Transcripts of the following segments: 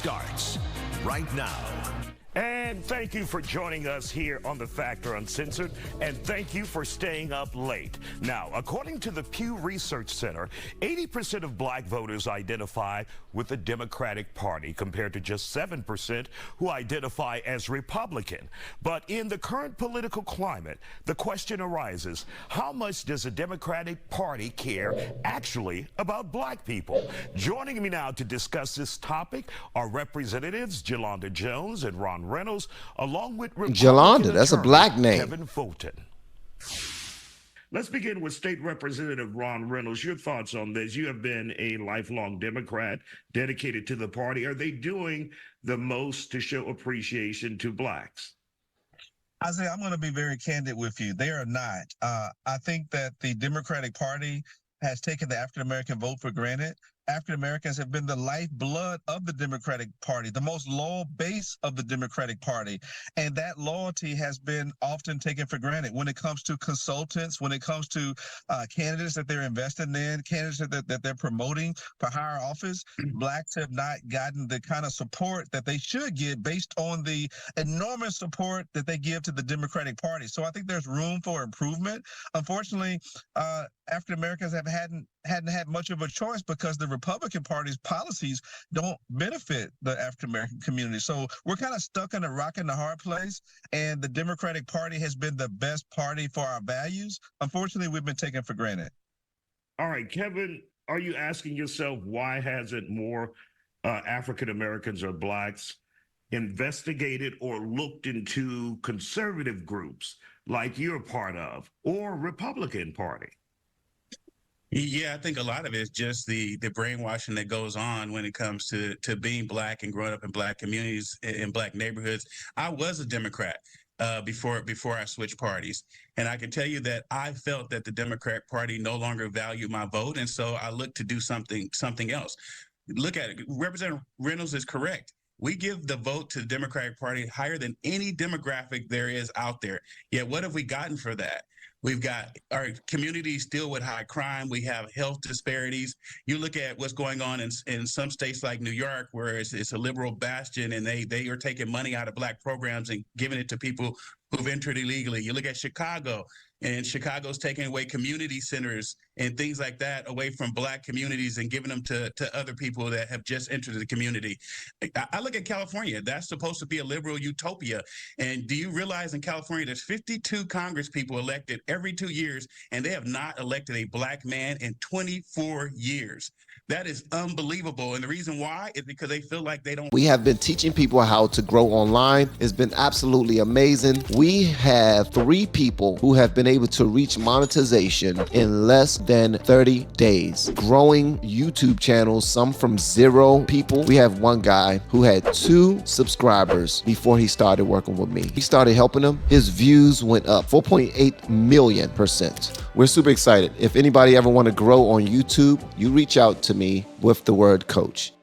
starts right now. And thank you for joining us here on The Factor Uncensored, and thank you for staying up late. Now, according to the Pew Research Center, 80% of black voters identify with the Democratic Party, compared to just 7% who identify as Republican. But in the current political climate, the question arises, how much does the Democratic Party care actually about black people? Joining me now to discuss this topic are Representatives Yolanda Jones and Ron Reynolds, along with Yolanda, that's a black name. Kevin Fulton. Let's begin with State Representative Ron Reynolds. Your thoughts on this? You have been a lifelong Democrat dedicated to the party. Are they doing the most to show appreciation to blacks? Isaiah, I'm going to be very candid with you. They are not. I think that the Democratic Party has taken the African American vote for granted. African Americans have been the lifeblood of the Democratic Party, the most loyal base of the Democratic Party. And that loyalty has been often taken for granted when it comes to consultants, when it comes to candidates that they're investing in, candidates that they're promoting for higher office. Blacks have not gotten the kind of support that they should get based on the enormous support that they give to the Democratic Party. So I think there's room for improvement. Unfortunately, African Americans hadn't had much of a choice because the Republican Party's policies don't benefit the African American community. So we're kind of stuck in a rock and a hard place, and the Democratic Party has been the best party for our values. Unfortunately, we've been taken for granted. All right, Kevin, are you asking yourself why hasn't more African Americans or blacks investigated or looked into conservative groups like you're part of, or Republican Party? Yeah, I think a lot of it is just the brainwashing that goes on when it comes to being black and growing up in black communities, in black neighborhoods. I was a Democrat before I switched parties. And I can tell you that I felt that the Democrat Party no longer valued my vote. And so I looked to do something else. Look at it. Representative Reynolds is correct. We give the vote to the Democratic Party higher than any demographic there is out there. Yet what have we gotten for that? We've got our communities still with high crime. We have health disparities. You look at what's going on in some states like New York, where it's a liberal bastion, and they are taking money out of black programs and giving it to people who've entered illegally. You look at Chicago, and Chicago's taking away community centers and things like that away from black communities and giving them to other people that have just entered the community. I look at California. That's supposed to be a liberal utopia. And do you realize in California, there's 52 Congress people elected every 2 years, and they have not elected a black man in 24 years. That is unbelievable. And the reason why is because they feel like they don't. We have been teaching people how to grow online. It's been absolutely amazing. We have 3 people who have been able to reach monetization in less than 30 days. Growing YouTube channels, some from 0 people. We have one guy who had 2 subscribers before he started working with me. He started helping him. His views went up 4.8 million%. We're super excited. If anybody ever want to grow on YouTube, you reach out to me with the word coach.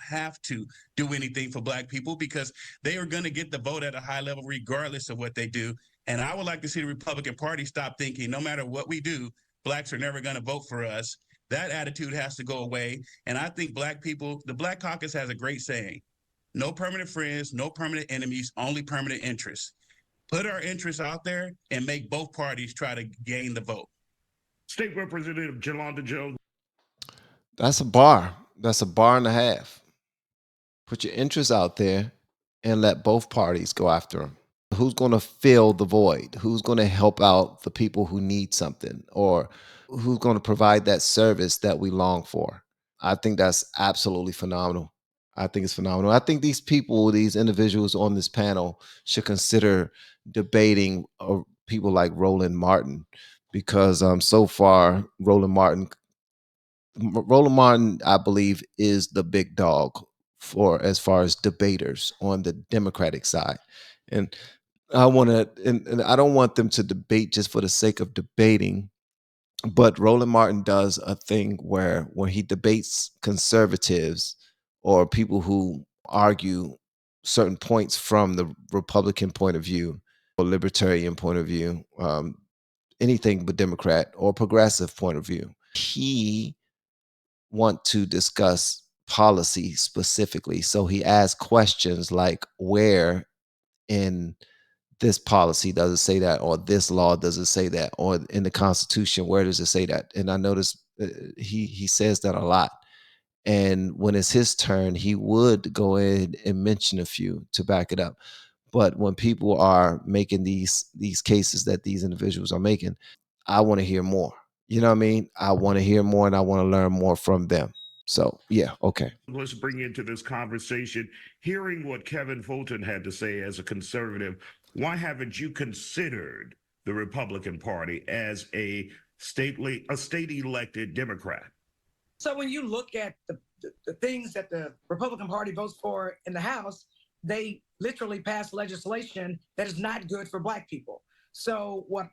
Have to do anything for black people because they are going to get the vote at a high level regardless of what they do. And I would like to see the Republican Party stop thinking no matter what we do, blacks are never going to vote for us. That attitude has to go away. And I think black people, the Black Caucus has a great saying: no permanent friends, no permanent enemies, only permanent interests. Put our interests out there and make both parties try to gain the vote. State Representative Yolanda Jones. That's a bar. That's a bar and a half. Put your interests out there and let both parties go after them. Who's going to fill the void? Who's going to help out the people who need something? Or who's going to provide that service that we long for? I think that's absolutely phenomenal. I think it's phenomenal. I think these people, these individuals on this panel should consider debating people like Roland Martin, because so far, Roland Martin, I believe, is the big dog for as far as debaters on the Democratic side. And I want to, and I don't want them to debate just for the sake of debating. But Roland Martin does a thing where when he debates conservatives or people who argue certain points from the Republican point of view or libertarian point of view, anything but Democrat or progressive point of view, he want to discuss policy specifically. So he asked questions like, where in this policy does it say that, or this law does it say that, or in the Constitution, where does it say that? And I noticed he says that a lot. And when it's his turn, he would go in and mention a few to back it up. But when people are making these cases that these individuals are making, I want to hear more. You know what I mean? I want to hear more and I want to learn more from them. So yeah, okay. Let's bring into this conversation, hearing what Kevin Fulton had to say as a conservative. Why haven't you considered the Republican Party as a state elected Democrat? So when you look at the things that the Republican Party votes for in the House, they literally pass legislation that is not good for Black people. So what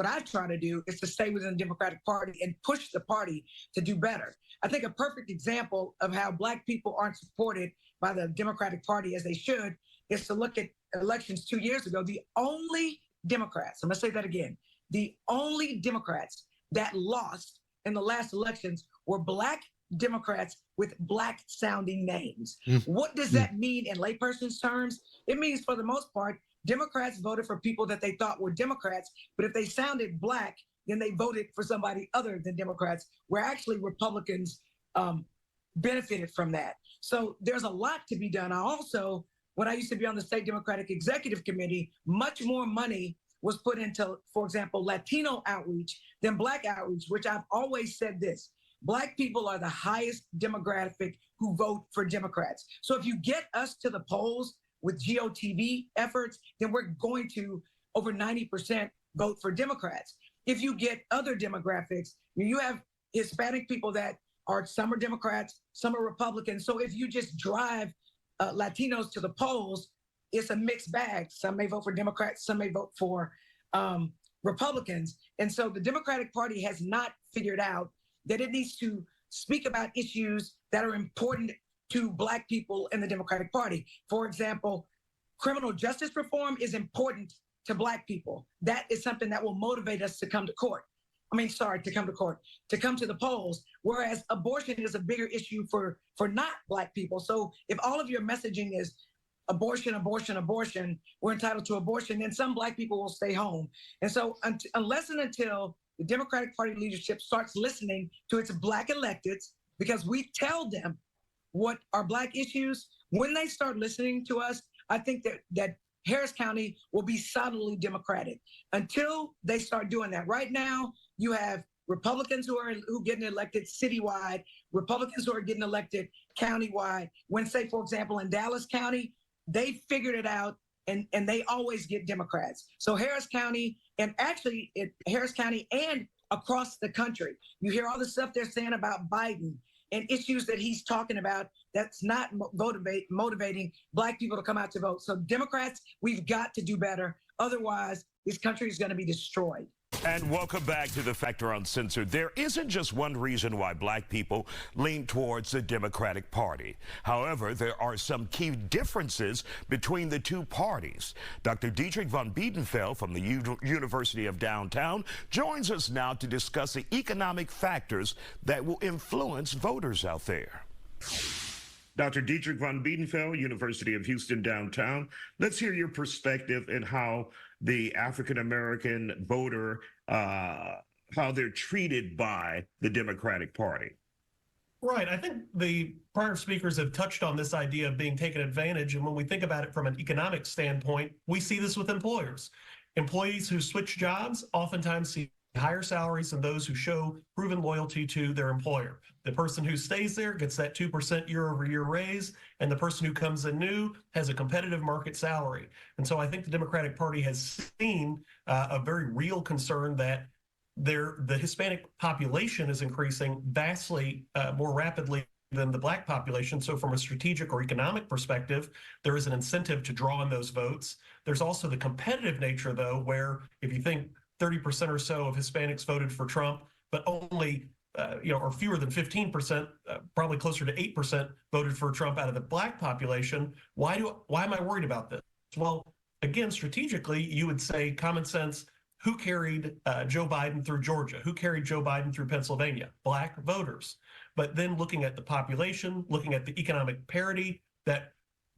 I try to do is to stay within the Democratic Party and push the party to do better. I think a perfect example of how Black people aren't supported by the Democratic Party as they should is to look at elections 2 years ago. The only Democrats, I'm going to say that again, the only Democrats that lost in the last elections were Black Democrats with Black sounding names. What does that mean in layperson's terms? It means, for the most part, Democrats voted for people that they thought were Democrats, but if they sounded Black, then they voted for somebody other than Democrats, where actually Republicans benefited from that. So there's a lot to be done. I also, when I used to be on the State Democratic Executive Committee, much more money was put into, for example, Latino outreach than Black outreach, which I've always said this. Black people are the highest demographic who vote for Democrats. So if you get us to the polls with GOTV efforts, then we're going to, over 90%, vote for Democrats. If you get other demographics, you have Hispanic people that are, some are Democrats, some are Republicans. So if you just drive Latinos to the polls, it's a mixed bag. Some may vote for Democrats, some may vote for Republicans. And so the Democratic Party has not figured out that it needs to speak about issues that are important to Black people in the Democratic Party. For example, criminal justice reform is important to Black people. That is something that will motivate us to come to court. To come to the polls, whereas abortion is a bigger issue for not Black people. So if all of your messaging is abortion, abortion, abortion, we're entitled to abortion, then some Black people will stay home. And so unless and until the Democratic Party leadership starts listening to its Black electeds, because we tell them what are Black issues, when they start listening to us, I think that Harris County will be solidly Democratic. Until they start doing that. Right now, you have Republicans who are getting elected citywide, Republicans who are getting elected countywide. When, say, for example, in Dallas County, they figured it out, and they always get Democrats. So Harris County, and actually Harris County and across the country, you hear all the stuff they're saying about Biden and issues that he's talking about that's not motivating Black people to come out to vote. So Democrats, we've got to do better. Otherwise, this country is going to be destroyed. And welcome back to The Factor Uncensored. There isn't just one reason why Black people lean towards the Democratic Party. However, there are some key differences between the two parties. Dr. Dietrich von Biedenfeld from the University of Downtown joins us now to discuss the economic factors that will influence voters out there. Dr. Dietrich von Biedenfeld, University of Houston Downtown, let's hear your perspective and how the African-American voter, how they're treated by the Democratic Party. Right. I think the prior speakers have touched on this idea of being taken advantage. And when we think about it from an economic standpoint, we see this with employers. Employees who switch jobs oftentimes see higher salaries than those who show proven loyalty to their employer. The person who stays there gets that 2% year-over-year raise, and the person who comes in new has a competitive market salary. And so I think the Democratic Party has seen a very real concern that the Hispanic population is increasing vastly more rapidly than the Black population. So from a strategic or economic perspective, there is an incentive to draw in those votes. There's also the competitive nature, though, where if you think 30% or so of Hispanics voted for Trump, but only or fewer than 15%, probably closer to 8% voted for Trump out of the Black population. Why am I worried about this? Well, again, strategically, you would say common sense. Who carried Joe Biden through Georgia? Who carried Joe Biden through Pennsylvania? Black voters. But then looking at the population, looking at the economic parity, that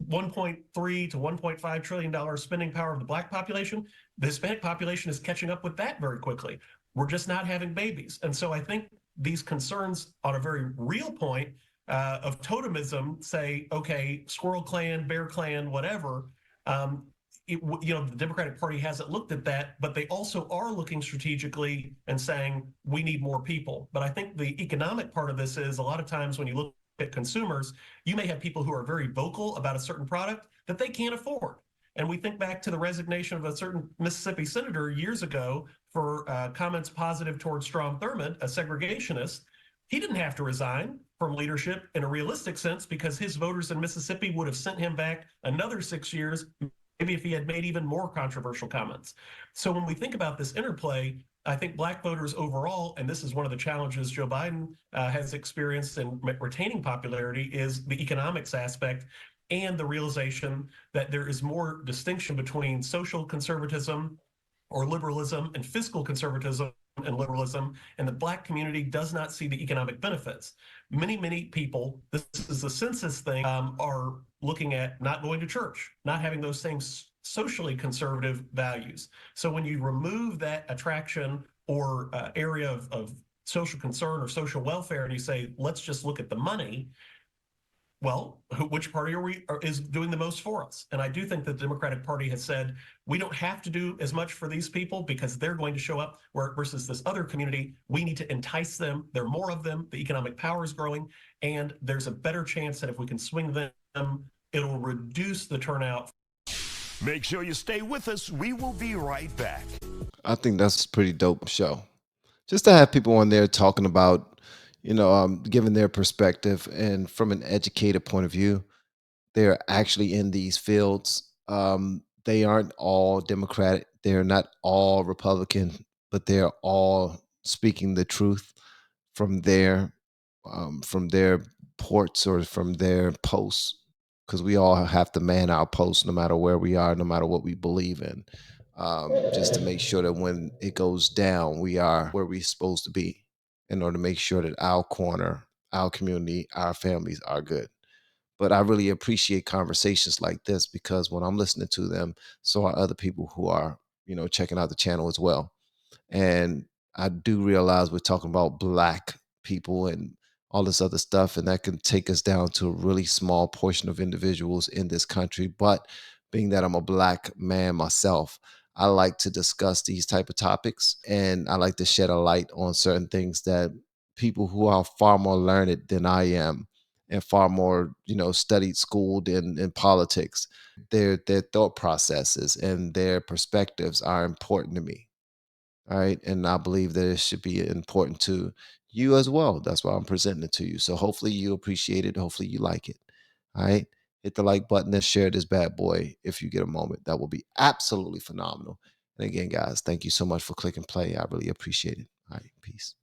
$1.3 to $1.5 trillion spending power of the Black population, the Hispanic population is catching up with that very quickly. We're just not having babies. And so I think these concerns on a very real point of totemism say, okay, Squirrel Clan, Bear Clan, whatever, the Democratic Party hasn't looked at that, but they also are looking strategically and saying, we need more people. But I think the economic part of this is a lot of times when you look at consumers, you may have people who are very vocal about a certain product that they can't afford. And we think back to the resignation of a certain Mississippi senator years ago for comments positive towards Strom Thurmond, a segregationist. He didn't have to resign from leadership in a realistic sense because his voters in Mississippi would have sent him back another 6 years, maybe if he had made even more controversial comments. So when we think about this interplay, I think Black voters overall, and this is one of the challenges Joe Biden has experienced in retaining popularity, is the economics aspect and the realization that there is more distinction between social conservatism or liberalism and fiscal conservatism and liberalism, and the Black community does not see the economic benefits. Many people, this is a census thing, are looking at not going to church, not having those same socially conservative values. So when you remove that attraction or area of social concern or social welfare, and you say, let's just look at the money, well, which party is doing the most for us? And I do think that the Democratic Party has said, we don't have to do as much for these people because they're going to show up, versus this other community, we need to entice them. There are more of them. The economic power is growing. And there's a better chance that if we can swing them, it'll reduce the turnout. Make sure you stay with us. We will be right back. I think that's a pretty dope show. Just to have people on there talking about, giving their perspective, and from an educated point of view, they're actually in these fields. They aren't all Democratic. They're not all Republican, but they're all speaking the truth from their ports or from their posts, because we all have to man our posts no matter where we are, no matter what we believe in, just to make sure that when it goes down, we are where we're supposed to be in order to make sure that our corner, our community, our families are good. But I really appreciate conversations like this, because when I'm listening to them, so are other people who are, checking out the channel as well. And I do realize we're talking about Black people and all this other stuff, and that can take us down to a really small portion of individuals in this country. But being that I'm a Black man myself, I like to discuss these type of topics, and I like to shed a light on certain things that people who are far more learned than I am and far more, studied, schooled in politics, their thought processes and their perspectives are important to me. All right. And I believe that it should be important to you as well. That's why I'm presenting it to you. So hopefully you appreciate it. Hopefully you like it. All right. Hit the like button and share this bad boy if you get a moment. That will be absolutely phenomenal. And again, guys, thank you so much for clicking play. I really appreciate it. All right. Peace.